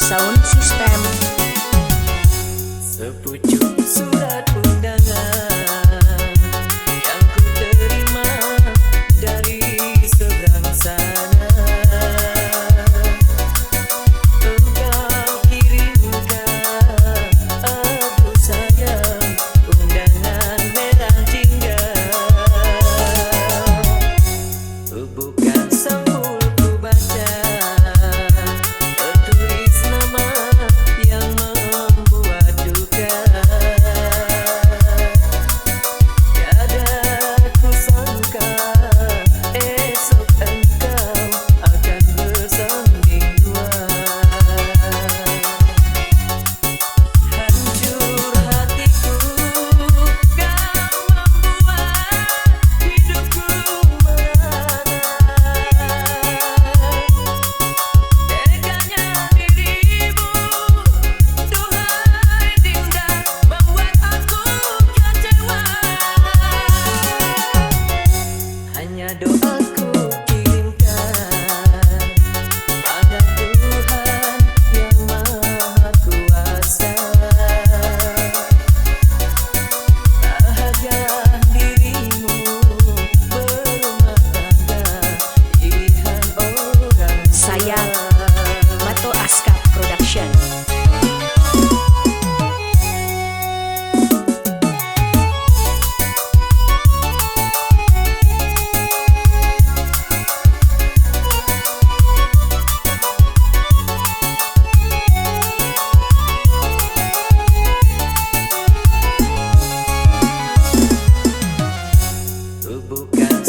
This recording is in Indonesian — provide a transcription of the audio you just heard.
Sound System. Sepucuk surat undangan yang ku terima dari seberang sana, engkau kirimkan, aduh sayang, undangan merah jingga. Bukan sampul ku baca, tertulis nama yang membuat duka. Tiada ku sangka esok engkau akan bersanding dua. Hancur hatiku, kau membuat hidupku merana. Teganya dirimu, duhai Dinda, membuat aku kecewa. Hanya doaku kirimkan pada Tuhan yang Maha Kuasa. Bahagia dirimu berumah tangga, pilihan orang Saya tua. Mato Aska Production. Bukan